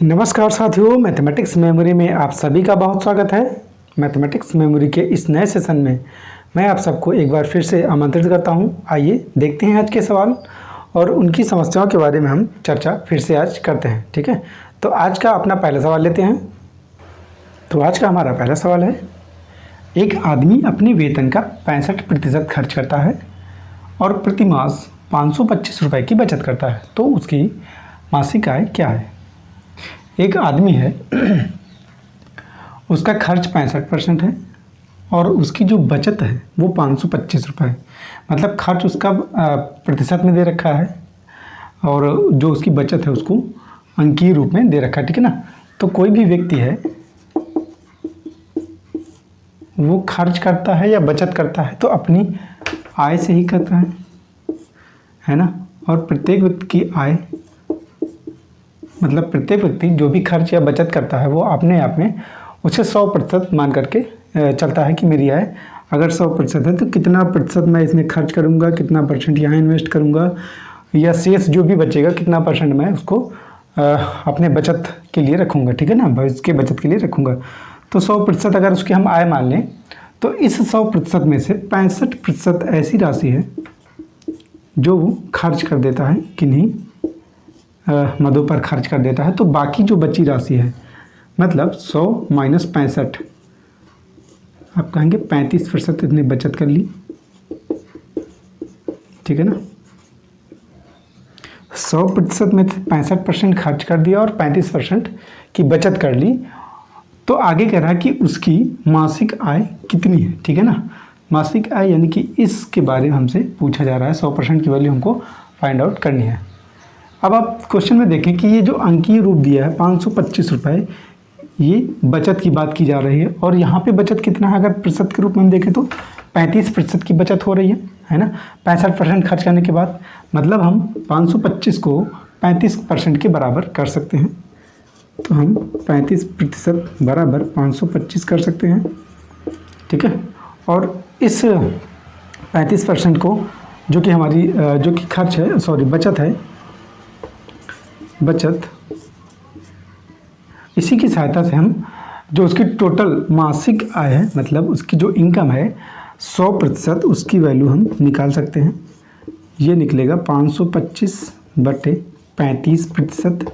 नमस्कार साथियों, mathematics memory में आप सभी का बहुत स्वागत है। मैथमेटिक्स मेमोरी के इस नए सेशन में मैं आप सबको एक बार फिर से आमंत्रित करता हूं। आइए देखते हैं आज के सवाल और उनकी समस्याओं के बारे में हम चर्चा फिर से आज करते हैं। ठीक है, तो आज का अपना पहला सवाल लेते हैं। तो आज का हमारा पहला सवाल है, एक आदमी अपने वेतन का 65% खर्च करता है और प्रति मास 525 रुपये की बचत करता है, तो उसकी मासिक आय क्या है। एक आदमी है, उसका खर्च 65% है और उसकी जो बचत है वो 525 रुपये है। मतलब खर्च उसका प्रतिशत में दे रखा है और जो उसकी बचत है उसको अंकीय रूप में दे रखा है। ठीक है ना। तो कोई भी व्यक्ति है वो खर्च करता है या बचत करता है तो अपनी आय से ही करता है ना। और प्रत्येक व्यक्ति की आय मतलब प्रत्येक व्यक्ति जो भी खर्च या बचत करता है वो अपने आप में उसे 100% मान करके चलता है कि मेरी आय अगर 100% है तो कितना प्रतिशत मैं इसमें खर्च करूँगा, कितना परसेंट यहाँ इन्वेस्ट करूँगा या शेष जो भी बचेगा कितना परसेंट मैं उसको अपने बचत के लिए रखूँगा। ठीक है ना, भविष्य के बचत के लिए रखूँगा। तो 100% अगर उसकी हम आय मान लें तो इस 100% में से 65% ऐसी राशि है जो वो खर्च कर देता है, किन्हीं मदों पर खर्च कर देता है। तो बाकी जो बची राशि है मतलब 100 माइनस 65, आप कहेंगे 35% इसने बचत कर ली। ठीक है ना, 100% में 65% खर्च कर दिया और 35% की बचत कर ली। तो आगे कह रहा है कि उसकी मासिक आय कितनी है। ठीक है ना, मासिक आय यानी कि इसके बारे में हमसे पूछा जा रहा है। 100% की वैल्यू हमको फाइंड आउट करनी है। अब आप क्वेश्चन में देखें कि ये जो अंकीय रूप दिया है 525 रुपये, ये बचत की बात की जा रही है और यहाँ पे बचत कितना है अगर प्रतिशत के रूप में हम देखें तो 35% की बचत हो रही है ना। 65% खर्च करने के बाद मतलब हम 525 को 35% के बराबर कर सकते हैं। तो हम 35% बराबर 525 कर सकते हैं। ठीक है, और इस 35% को जो कि हमारी जो कि खर्च है बचत इसी की सहायता से हम जो उसकी टोटल मासिक आय है मतलब उसकी जो इनकम है 100% उसकी वैल्यू हम निकाल सकते हैं। ये निकलेगा 525 बटे 35%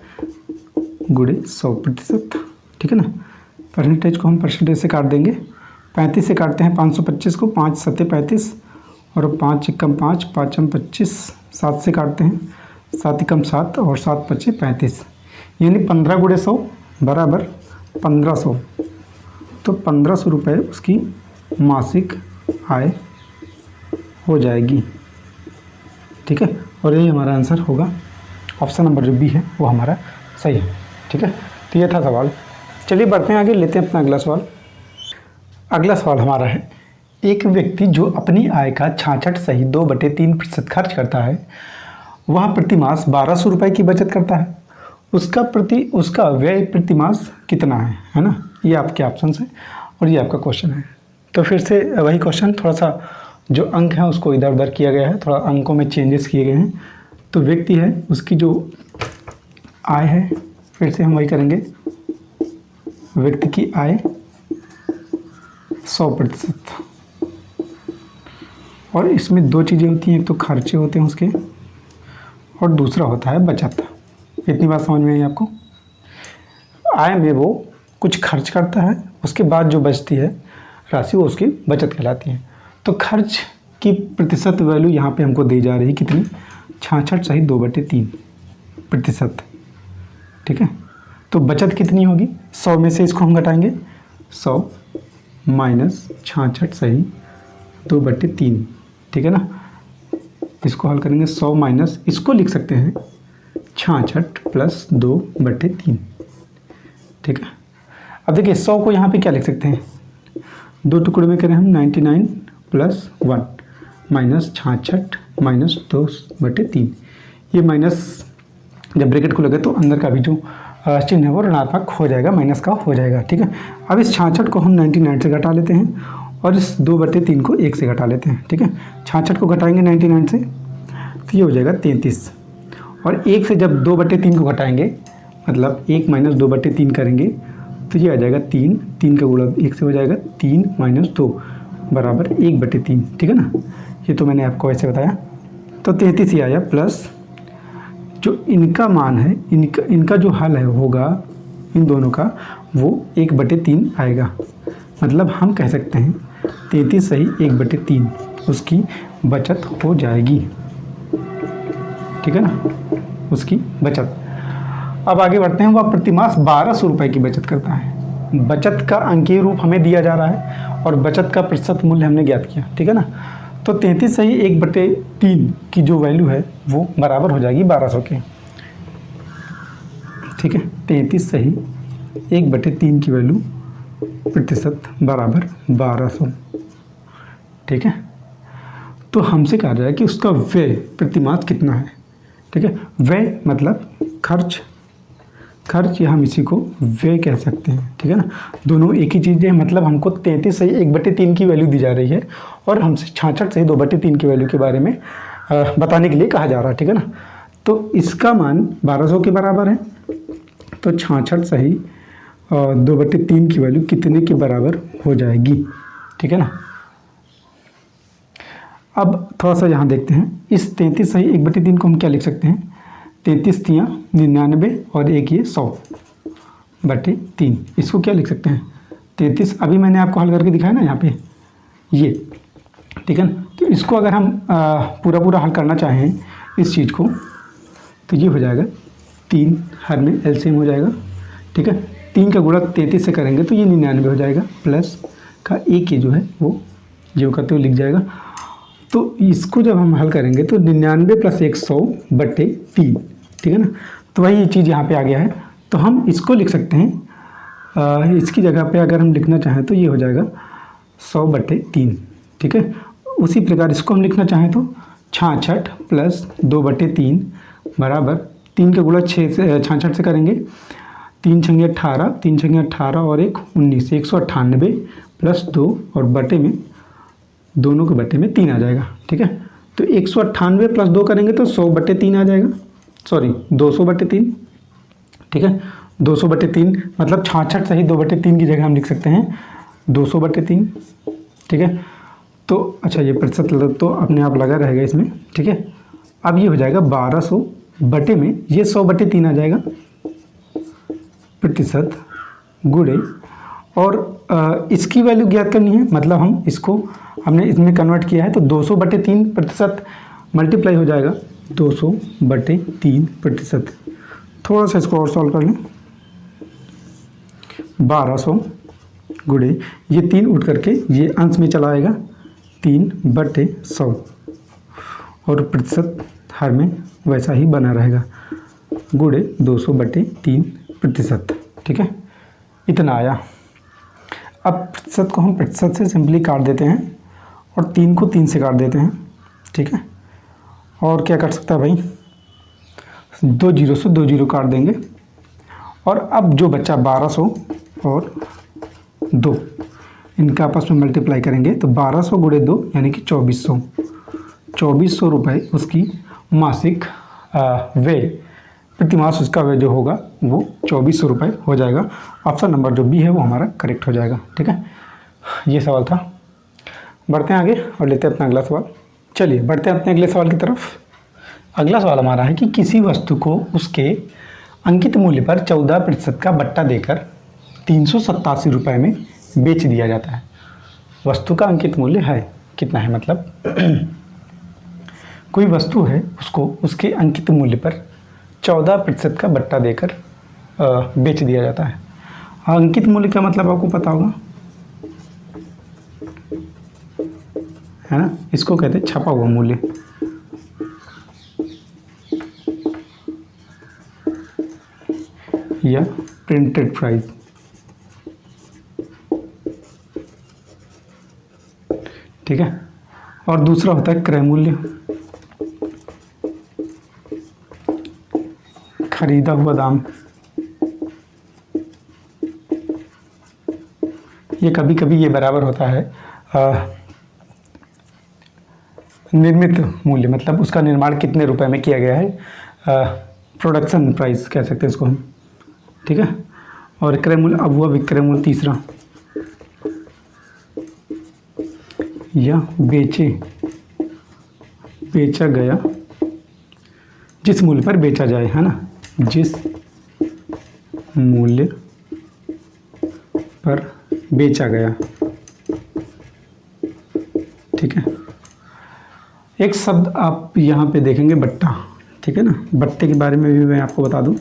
गुणे 100%। ठीक है ना, परसेंटेज को हम परसेंटेज से काट देंगे। 35 से काटते हैं 525 को, 5 सत्ते 35 और 5 एकम 5, 5 हम 25, 7 से काटते हैं 7 एकम 7 और 7 पचे 35, यानी 15 गुणे 100 बराबर 1500। तो 1500 रुपये उसकी मासिक आय हो जाएगी। ठीक है, और यही हमारा आंसर होगा। ऑप्शन नंबर जो बी है वो हमारा सही है। ठीक है, तो ये था सवाल। चलिए बढ़ते हैं आगे, लेते हैं अपना अगला सवाल। अगला सवाल हमारा है, एक व्यक्ति जो अपनी आय का 66.2/3% खर्च करता है वह प्रति मास 1200 रुपये की बचत करता है। उसका व्यय प्रति मास कितना है ना। ये आपके ऑप्शन है और ये आपका क्वेश्चन है। तो फिर से वही क्वेश्चन, थोड़ा सा जो अंक है उसको इधर उधर किया गया है, थोड़ा अंकों में चेंजेस किए गए हैं। तो व्यक्ति है उसकी जो आय है, फिर से हम वही करेंगे, व्यक्ति की आय 100%। और इसमें दो चीज़ें होती हैं, एक तो खर्चे होते हैं उसके और दूसरा होता है बचत। इतनी बात समझ में आई आपको। आय में वो कुछ खर्च करता है, उसके बाद जो बचती है राशि वो उसकी बचत कहलाती है। तो खर्च की प्रतिशत वैल्यू यहाँ पे हमको दी जा रही है कितनी, 66.2/3%। ठीक है, तो बचत कितनी होगी, 100 में से इसको हम घटाएंगे, 100 माइनस 66.2/3। ठीक है ना, इसको हल करेंगे 100 माइनस, इसको लिख सकते हैं 66 + 2/3। ठीक है, अब देखिए 100 को यहाँ पे क्या लिख सकते हैं, दो टुकड़े में करें हम 99 + 1 माइनस 66 माइनस 2/3। ये माइनस जब ब्रैकेट को लगे तो अंदर का भी जो चिन्ह है वो ऋणात्मक हो जाएगा, माइनस का हो जाएगा। ठीक है, अब इस 66 को हम 99 से घटा लेते हैं और इस 2/3 को 1 से घटा लेते हैं। ठीक है, 66 को घटाएंगे 99 से तो ये हो जाएगा 33 और 1 से जब 2/3 को घटाएंगे मतलब 1 माइनस 2/3 करेंगे तो ये आ जाएगा 3, 3 का गुणा 1 से हो जाएगा 3 माइनस 2 बराबर 1/3, ठीक है ना। ये तो मैंने आपको ऐसे बताया। तो 33 ही आया, प्लस जो इनका मान है, इनका जो हल है होगा इन दोनों का, वो 1/3 आएगा। मतलब हम कह सकते हैं 33 सही 1/3 उसकी बचत हो जाएगी, ठीक है ना, उसकी बचत। अब आगे बढ़ते हैं। वह प्रतिमास 1200 रुपये की बचत करता है। बचत का अंकीय रूप हमें दिया जा रहा है और बचत का प्रतिशत मूल्य हमने ज्ञात किया, ठीक है ना। तो 33 सही 1/3 की जो वैल्यू है वो बराबर हो जाएगी 1200 के, ठीक है। 33 सही 1/3 की वैल्यू प्रतिशत बराबर 1200, ठीक है। तो हमसे कहा जाए कि उसका व्यय प्रतिमास कितना है, ठीक है। व्यय मतलब खर्च या हम इसी को व्यय कह सकते हैं, ठीक है ना। दोनों एक ही चीज़ है। मतलब हमको 33 सही 1/3 की वैल्यू दी जा रही है और हमसे 66 सही 2/3 की वैल्यू के बारे में बताने के लिए कहा जा रहा है, ठीक है ना। तो इसका मान 1200 के बराबर है, तो 66 सही 2/3 की वैल्यू कितने के बराबर हो जाएगी, ठीक है ना। अब थोड़ा सा यहाँ देखते हैं। इस 33 सही 1/3 को हम क्या लिख सकते हैं, 33 तियाँ 99 और एक ये 100/3। इसको क्या लिख सकते हैं 33, अभी मैंने आपको हल करके दिखाया ना यहाँ पे ये, ठीक है ना। तो इसको अगर हम पूरा हल करना चाहें इस चीज़ को, तो ये हो जाएगा 3 हर में एलसीएम हो जाएगा, ठीक है। 3 का गुणा 33 से करेंगे तो ये 99 हो जाएगा, प्लस का एक ये जो है वो जो करते हुए लिख जाएगा। तो इसको जब हम हल करेंगे तो 99 + 100/3, ठीक है ना। तो वही चीज़ यहाँ पे आ गया है। तो हम इसको लिख सकते हैं, इसकी जगह पे अगर हम लिखना चाहें तो ये हो जाएगा 100/3, ठीक है। उसी प्रकार इसको हम लिखना चाहें तो 66 + 2/3 बराबर 3 का गुणा 6 से 66 से करेंगे, 3 × 18, 3 × 18 और 1 19, 198 + 2 और बटे में दोनों के बटे में 3 आ जाएगा, ठीक है। तो 198 + 2 करेंगे तो 100/3 आ जाएगा, सॉरी 200/3, ठीक है। 200/3 मतलब 66 सही 2/3 की जगह हम लिख सकते हैं 200/3, ठीक है। तो अच्छा ये प्रतिशत तो अपने आप लगा रहेगा इसमें, ठीक है। अब ये हो जाएगा 1200 बटे में ये 100/3 आ जाएगा प्रतिशत गुणे, और इसकी वैल्यू ज्ञात करनी है। मतलब हम इसको हमने इसमें कन्वर्ट किया है तो 200/3 प्रतिशत मल्टीप्लाई हो जाएगा 200/3 प्रतिशत। थोड़ा सा इसको और सॉल्व कर लें। 1200 गुणे ये 3 उठ करके ये अंश में चला आएगा 3/100 और प्रतिशत हर में वैसा ही बना रहेगा गुणे 200/3 प्रतिशत, ठीक है। इतना आया। अब प्रतिशत को हम प्रतिशत से सिंपली काट देते हैं और 3 को 3 से काट देते हैं, ठीक है। और क्या कर सकता है भाई, 2 जीरो से 2 जीरो काट देंगे और अब जो बच्चा 1200 और 2 इनका आपस में मल्टीप्लाई करेंगे तो 1200 गुणे 2 यानी कि 2400 रुपये उसकी मासिक व्यय, प्रतिमास उसका व्यय जो होगा वो 2400 रुपये हो जाएगा। ऑप्शन नंबर जो बी है वो हमारा करेक्ट हो जाएगा, ठीक है। ये सवाल था। बढ़ते हैं आगे और लेते हैं अपना अगला सवाल। चलिए बढ़ते हैं अपने अगले सवाल की तरफ। अगला सवाल हमारा है कि किसी वस्तु को उसके अंकित मूल्य पर 14% का बट्टा देकर 387 रुपये में बेच दिया जाता है। वस्तु का अंकित मूल्य है कितना है, मतलब कोई वस्तु है उसको उसके अंकित मूल्य पर 14% का बट्टा देकर बेच दिया जाता है। अंकित मूल्य का मतलब आपको पता होगा, है ना। इसको कहते हैं छपा हुआ मूल्य। या प्रिंटेड प्राइस, ठीक है। और दूसरा होता है क्रय मूल्य, खरीदा हुआ दाम। ये कभी कभी ये बराबर होता है निर्मित मूल्य, मतलब उसका निर्माण कितने रुपए में किया गया है, प्रोडक्शन प्राइस कह सकते हैं इसको हम, ठीक है। और क्रय मूल्य अब हुआ विक्रय मूल्य तीसरा, या बेचा गया जिस मूल्य पर बेचा जाए, है ना, जिस मूल्य पर बेचा गया। ठीक है। एक शब्द आप यहाँ पे देखेंगे बट्टा, ठीक है ना। बट्टे के बारे में भी मैं आपको बता दूं,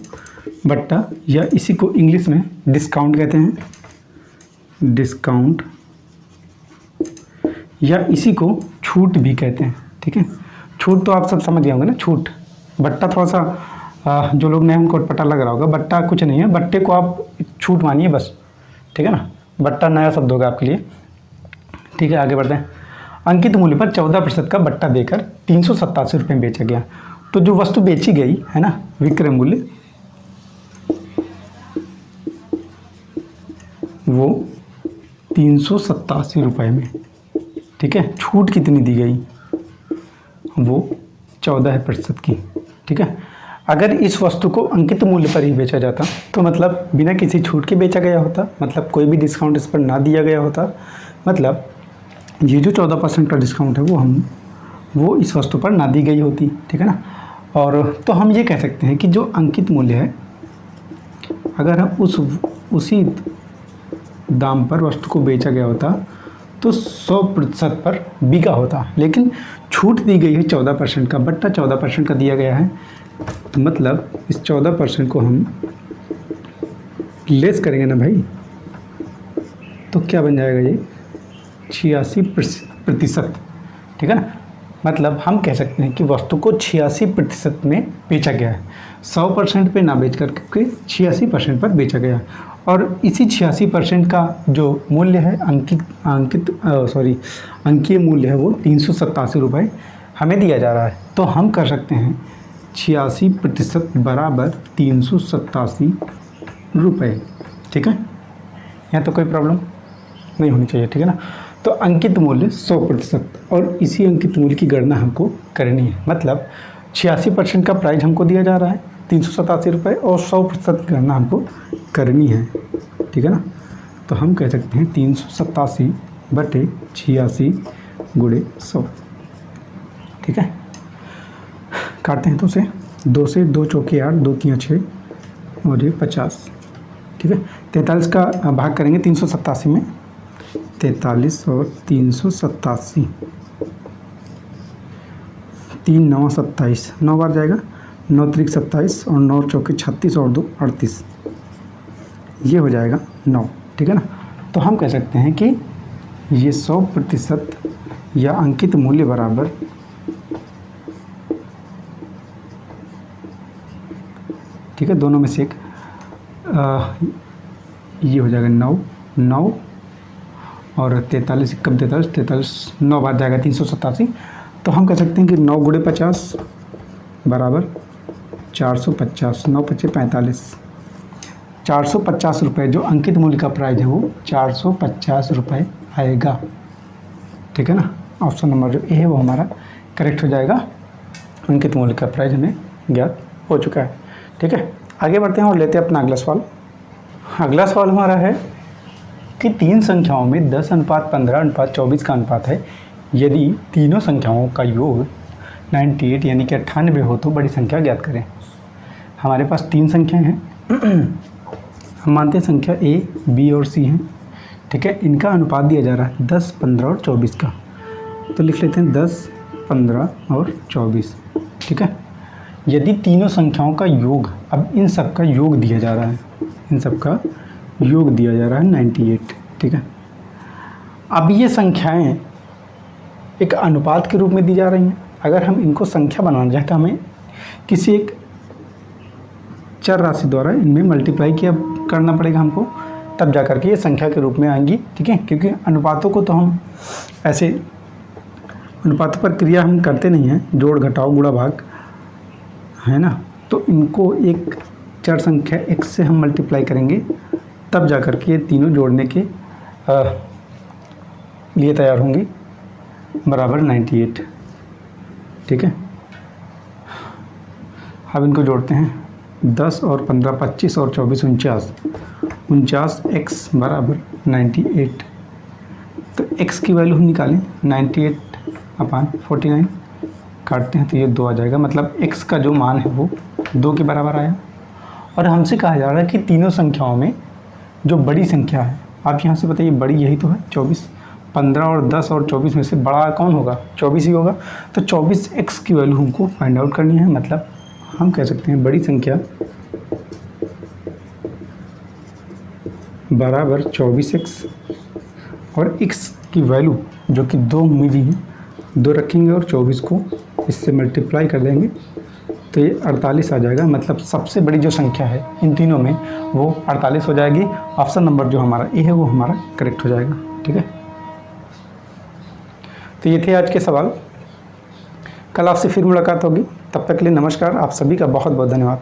बट्टा या इसी को इंग्लिश में डिस्काउंट कहते हैं, डिस्काउंट, या इसी को छूट भी कहते हैं। ठीक है। छूट तो आप सब समझ गए होंगे ना, छूट। बट्टा थोड़ा सा जो लोग नए उनको पता लग रहा होगा, बट्टा कुछ नहीं है, बट्टे को आप छूट मानिए बस। ठीक है ना, बट्टा नया शब्द होगा आपके लिए। ठीक है, आगे बढ़ते हैं। अंकित मूल्य पर 14% का बट्टा देकर 387 रुपये में बेचा गया। तो जो वस्तु बेची गई है ना, विक्रय मूल्य वो 387 रुपये में। ठीक है। छूट कितनी दी गई, वो 14% की। ठीक है। अगर इस वस्तु को अंकित मूल्य पर ही बेचा जाता तो मतलब बिना किसी छूट के बेचा गया होता, मतलब कोई भी डिस्काउंट इस पर ना दिया गया होता, मतलब ये जो 14% का डिस्काउंट है वो इस वस्तु पर ना दी गई होती। ठीक है ना। और तो हम ये कह सकते हैं कि जो अंकित मूल्य है, अगर हम उसी दाम पर वस्तु को बेचा गया होता तो 100% पर बिका होता, लेकिन छूट दी गई है 14% का, बट्टा 14% का दिया गया है, तो मतलब इस 14% को हम लेस करेंगे ना भाई, तो क्या बन जाएगा ये 86%। ठीक है ना। मतलब हम कह सकते हैं कि वस्तु को 86% में बेचा गया है, 100% पे ना बेच करके 86% पर बेचा गया। और इसी 86% का जो मूल्य है अंकीय मूल्य है वो 387 रुपये हमें दिया जा रहा है। तो हम कर सकते हैं 86% बराबर 387 रुपये। ठीक है, यहाँ तो कोई प्रॉब्लम नहीं होनी चाहिए। ठीक है ना। तो अंकित मूल्य 100% और इसी अंकित मूल्य की गणना हमको करनी है, मतलब 86% का प्राइस हमको दिया जा रहा है 387 रुपये और 100% की गणना हमको करनी है। ठीक है ना। तो हम कह सकते हैं 387 बटे 86 गुणे 100। ठीक है, काटते हैं तो उसे 2 से 2 चौके 8, 2 तियां 6 और ये 50। ठीक है, 43 का भाग करेंगे 387 में, 43 और 387, 3 9 27, 9 बार जाएगा, 9 त्रिक 27 और 9 चौके 36 और 2 38, ये हो जाएगा 9। ठीक है ना। तो हम कह सकते हैं कि ये 100% या अंकित मूल्य बराबर ठीक है, दोनों में से एक ये हो जाएगा 9 और 43 कम 43 9 बार जाएगा 387। तो हम कह सकते हैं कि 9 गुणे 50 बराबर 450, 9 पच्चे 45, 450 रुपये जो अंकित मूल्य का प्राइस है वो 450 रुपये आएगा। ठीक है ना। ऑप्शन नंबर जो ए है वो हमारा करेक्ट हो जाएगा। अंकित मूल्य का प्राइस हमें ज्ञात हो चुका है। ठीक है, आगे बढ़ते हैं और लेते हैं अपना अगला सवाल। अगला सवाल हमारा है कि 3 संख्याओं में 10:15:24 का अनुपात है। यदि तीनों संख्याओं का योग 98 यानी कि 98 हो तो बड़ी संख्या ज्ञात करें। हमारे पास 3 संख्याएं हैं, हम मानते हैं संख्या ए, बी और सी हैं। ठीक है, इनका अनुपात दिया जा रहा है 10, 15 और 24 का। तो लिख लेते हैं 10, 15 और 24। ठीक है, यदि तीनों संख्याओं का योग, अब इन सब का योग दिया जा रहा है, इन सब का योग दिया जा रहा है 98। ठीक है, अब ये संख्याएं एक अनुपात के रूप में दी जा रही हैं। अगर हम इनको संख्या बनाना चाहें तो हमें किसी एक चर राशि द्वारा इनमें मल्टीप्लाई किया करना पड़ेगा हमको, तब जा कर के ये संख्या के रूप में आएंगी। ठीक है, क्योंकि अनुपातों को तो हम ऐसे अनुपातों पर क्रिया हम करते नहीं हैं, जोड़ घटाओ गुणा भाग, है ना। तो इनको एक चर संख्या x से हम मल्टीप्लाई करेंगे, तब जा कर के ये तीनों जोड़ने के लिए तैयार होंगी, बराबर 98। ठीक है, अब इनको जोड़ते हैं, 10 और 15 25 और 24 49, 49x बराबर 98। तो x की वैल्यू हम निकालें 98/49, काटते हैं तो ये 2 आ जाएगा, मतलब x का जो मान है वो 2 के बराबर आया। और हमसे कहा जा रहा है कि तीनों संख्याओं में जो बड़ी संख्या है, आप यहाँ से बताइए बड़ी यही तो है 24, 15 और 10 और 24 में से बड़ा कौन होगा, 24 ही होगा। तो 24x की वैल्यू हमको फाइंड आउट करनी है, मतलब हम कह सकते हैं बड़ी संख्या बराबर 24x, और x की वैल्यू जो कि 2 मिली है, 2 रखेंगे और 24 को इससे मल्टीप्लाई कर देंगे तो ये 48 आ जाएगा। मतलब सबसे बड़ी जो संख्या है इन तीनों में वो 48 हो जाएगी। ऑप्शन नंबर जो हमारा ए है वो हमारा करेक्ट हो जाएगा। ठीक है, तो ये थे आज के सवाल। कल आपसे फिर मुलाकात होगी, तब तक के लिए नमस्कार। आप सभी का बहुत बहुत धन्यवाद।